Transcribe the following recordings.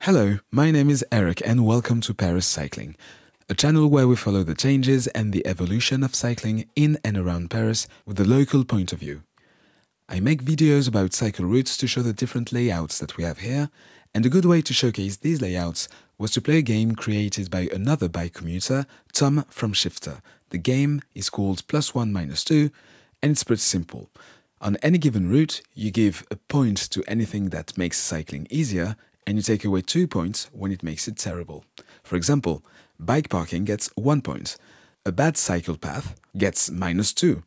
Hello, my name is Eric and welcome to Paris Cycling, a channel where we follow the changes and the evolution of cycling in and around Paris with a local point of view. I make videos about cycle routes to show the different layouts that we have here, and a good way to showcase these layouts was to play a game created by another bike commuter, Tom from Shifter. The game is called +1 - 2, and it's pretty simple. On any given route, you give a point to anything that makes cycling easier, and you take away 2 points when it makes it terrible. For example, bike parking gets 1 point. A bad cycle path gets -2.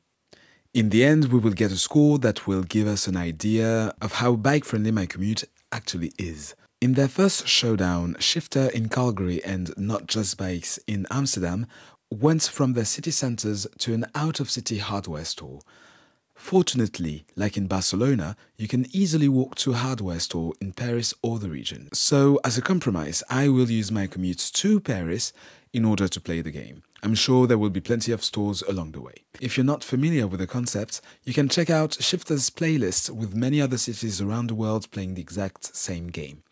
In the end, we will get a score that will give us an idea of how bike-friendly my commute actually is. In their first Showdown, Shifter in Calgary and Not Just Bikes in Amsterdam went from their city centers to an out-of-city hardware store. Fortunately, like in Barcelona, you can easily walk to a hardware store in Paris or the region. So, as a compromise, I will use my commute to Paris in order to play the game. I'm sure there will be plenty of stores along the way. If you're not familiar with the concept, you can check out Shifter's playlist with many other cities around the world playing the exact same game.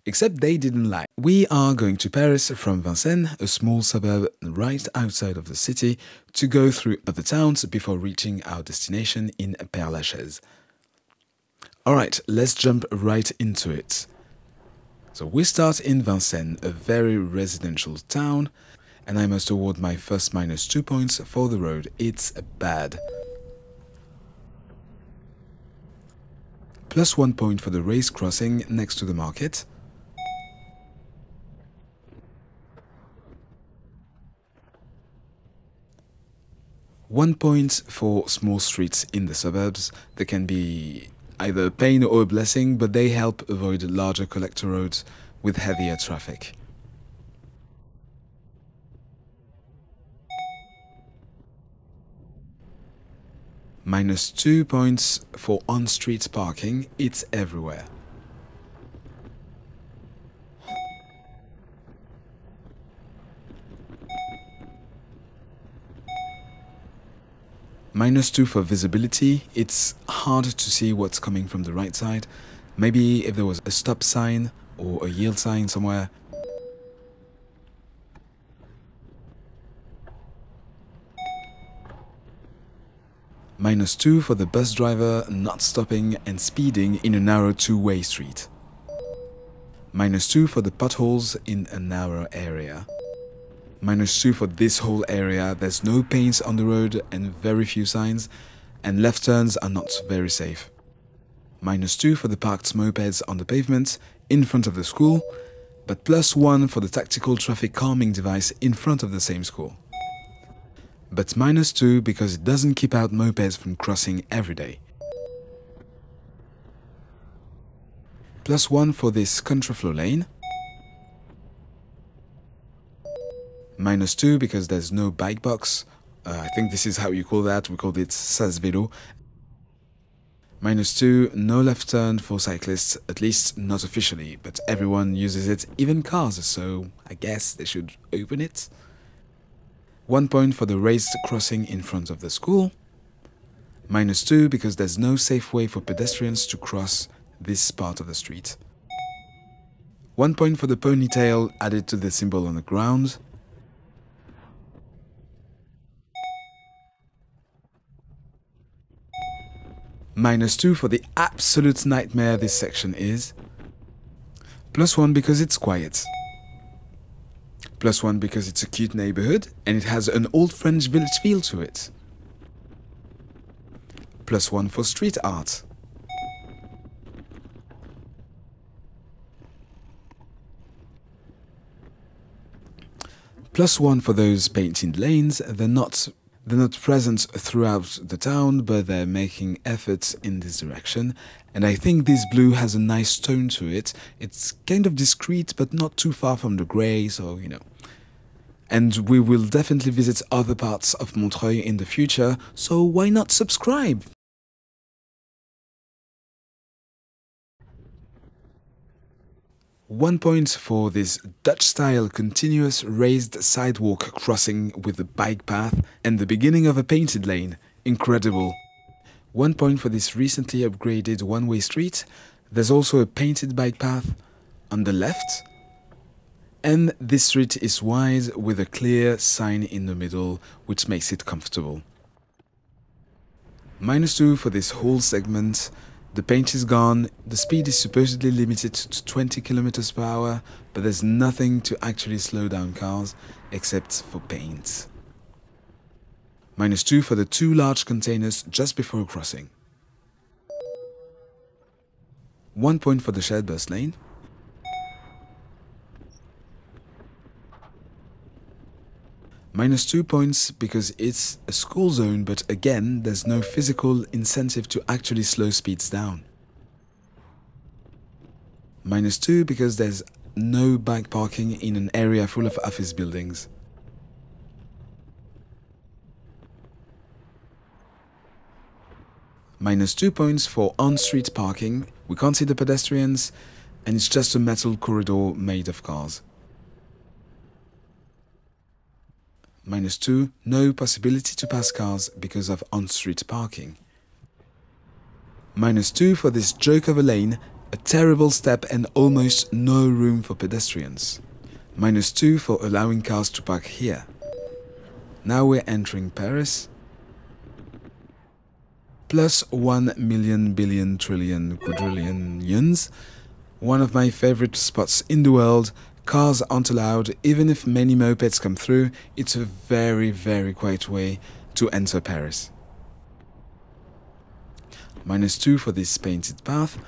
Except they didn't lie. We are going to Paris from Vincennes, a small suburb right outside of the city, to go through other towns before reaching our destination in Père-Lachaise. Alright, let's jump right into it. So we start in Vincennes, a very residential town, and I must award my first -2 points for the road. It's bad. +1 point for the race crossing next to the market. +1 point for small streets in the suburbs. They can be either a pain or a blessing, but they help avoid larger collector roads with heavier traffic. -2 points for on-street parking. It's everywhere. -2 for visibility. It's hard to see what's coming from the right side. Maybe if there was a stop sign or a yield sign somewhere. -2 for the bus driver not stopping and speeding in a narrow two-way street. -2 for the potholes in a narrow area. -2 for this whole area. There's no paints on the road and very few signs, and left turns are not very safe. -2 for the parked mopeds on the pavement in front of the school, but +1 for the tactical traffic calming device in front of the same school. But -2 because it doesn't keep out mopeds from crossing every day. +1 for this contraflow lane. -2 because there's no bike box. I think this is how you call that. We called it sas vélo. -2, no left turn for cyclists, at least not officially, but everyone uses it, even cars, so I guess they should open it. 1 point for the raised crossing in front of the school. -2 because there's no safe way for pedestrians to cross this part of the street. 1 point for the ponytail added to the symbol on the ground. -2 for the absolute nightmare this section is. +1 because it's quiet. +1 because it's a cute neighborhood and it has an old French village feel to it. +1 for street art. +1 for those painted lanes. They're not present throughout the town, but they're making efforts in this direction. And I think this blue has a nice tone to it. It's kind of discreet, but not too far from the grey, so, you know. And we will definitely visit other parts of Montreuil in the future, so why not subscribe? +1 point for this Dutch-style continuous raised sidewalk crossing with the bike path and the beginning of a painted lane. Incredible. +1 point for this recently upgraded one-way street. There's also a painted bike path. on the left. And this street is wide with a clear sign in the middle, which makes it comfortable. -2 for this whole segment. The paint is gone, the speed is supposedly limited to 20 km per hour, but there's nothing to actually slow down cars except for paint. -2 for the 2 large containers just before crossing. 1 point for the shared bus lane. -2 points because it's a school zone, but again, there's no physical incentive to actually slow speeds down. -2 because there's no bike parking in an area full of office buildings. -2 points for on-street parking. We can't see the pedestrians, and it's just a metal corridor made of cars. -2, no possibility to pass cars because of on-street parking. -2 for this joke of a lane, a terrible step and almost no room for pedestrians. -2 for allowing cars to park here. Now we're entering Paris. +1 million billion trillion quadrillion yuns. One of my favorite spots in the world. Cars aren't allowed, even if many mopeds come through. It's a very, very quiet way to enter Paris. -2 for this painted path.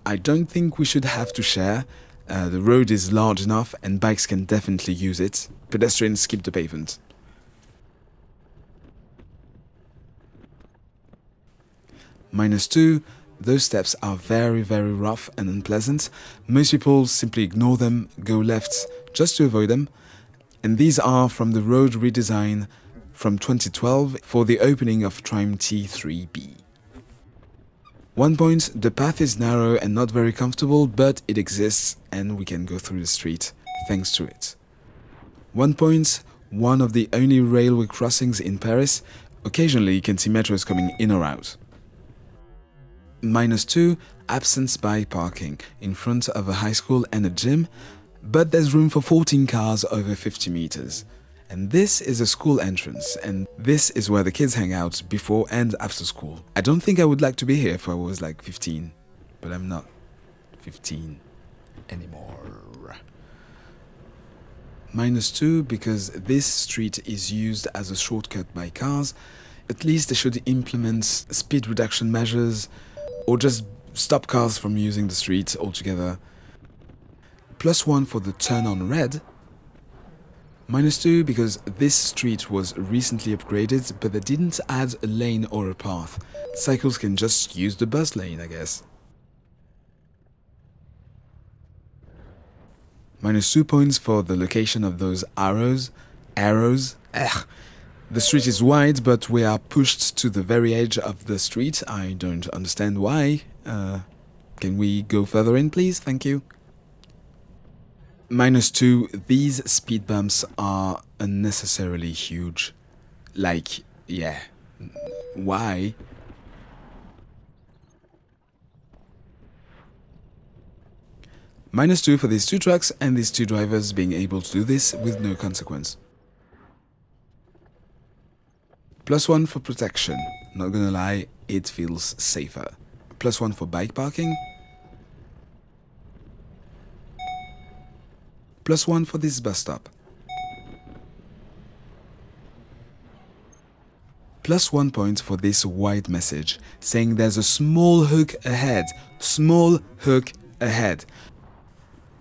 I don't think we should have to share. The road is large enough and bikes can definitely use it. Pedestrians skip the pavement. -2. Those steps are very, very rough and unpleasant. Most people simply ignore them, go left just to avoid them. And these are from the road redesign from 2012 for the opening of Tram T3B. 1 point, the path is narrow and not very comfortable, but it exists and we can go through the street thanks to it. 1 point, one of the only railway crossings in Paris. Occasionally you can see metros coming in or out. -2, absence by parking in front of a high school and a gym, but there's room for 14 cars over 50 meters. And this is a school entrance, and this is where the kids hang out before and after school. I don't think I would like to be here if I was like 15, but I'm not 15 anymore. -2 because this street is used as a shortcut by cars. At least they should implement speed reduction measures, or just stop cars from using the street altogether. +1 for the turn on red. -2 because this street was recently upgraded, but they didn't add a lane or a path. Cycles can just use the bus lane, I guess. -2 points for the location of those arrows. The street is wide, but we are pushed to the very edge of the street. I don't understand why. Can we go further in, please? Thank you. -2, these speed bumps are unnecessarily huge. Like, yeah, why? -2 for these 2 trucks and these 2 drivers being able to do this with no consequence. +1 for protection. Not gonna lie, it feels safer. +1 for bike parking. +1 for this bus stop. +1 point for this white message saying there's a small hook ahead. Small hook ahead.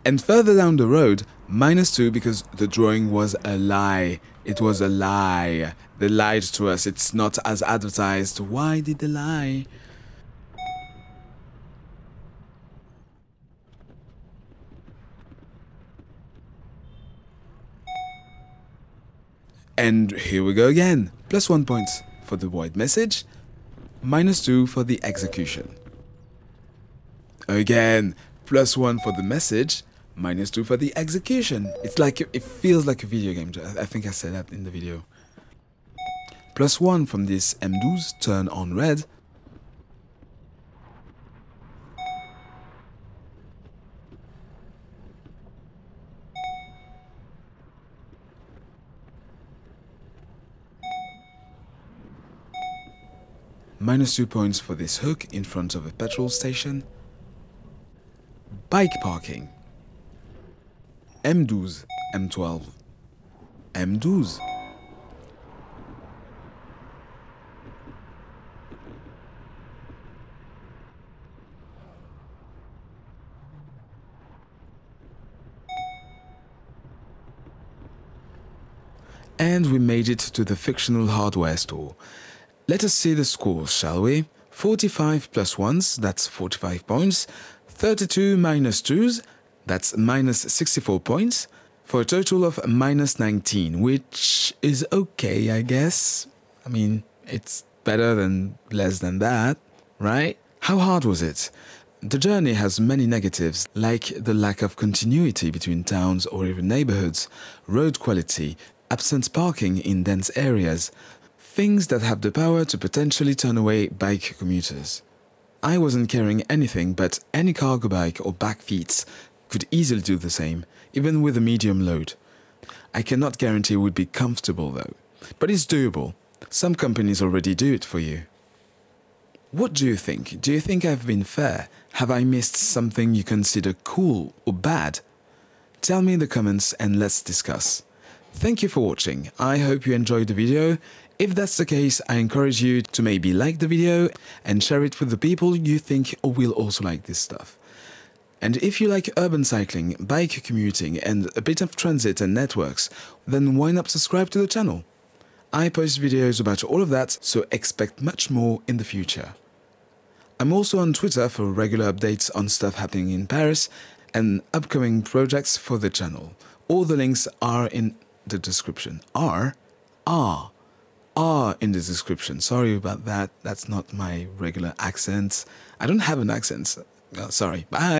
And further down the road, -2 because the drawing was a lie. It was a lie. They lied to us. It's not as advertised. Why did they lie? And here we go again. +1 points for the white message. -2 for the execution. Again, +1 for the message. -2 for the execution. It's like, it feels like a video game. I think I said that in the video. +1 from this M12, turn on red. -2 points for this hook in front of a petrol station. Bike parking. M12, M12, M12. And we made it to the fictional hardware store. Let us see the scores, shall we? 45 plus 1s, that's 45 points. 32 minus 2s, that's minus 64 points. For a total of minus 19, which is okay, I guess. I mean, it's better than less than that, right? How hard was it? The journey has many negatives, like the lack of continuity between towns or even neighborhoods, road quality, absent parking in dense areas, things that have the power to potentially turn away bike commuters. I wasn't carrying anything, but any cargo bike or back feeds could easily do the same, even with a medium load. I cannot guarantee it would be comfortable though, but it's doable. Some companies already do it for you. What do you think? Do you think I've been fair? Have I missed something you consider cool or bad? Tell me in the comments and let's discuss. Thank you for watching. I hope you enjoyed the video. If that's the case, I encourage you to maybe like the video and share it with the people you think will also like this stuff. And if you like urban cycling, bike commuting and a bit of transit and networks, then why not subscribe to the channel? I post videos about all of that, so expect much more in the future. I'm also on Twitter for regular updates on stuff happening in Paris and upcoming projects for the channel. All the links are in the description. Are in the description. Sorry about that. That's not my regular accent. I don't have an accent. Sorry. Bye.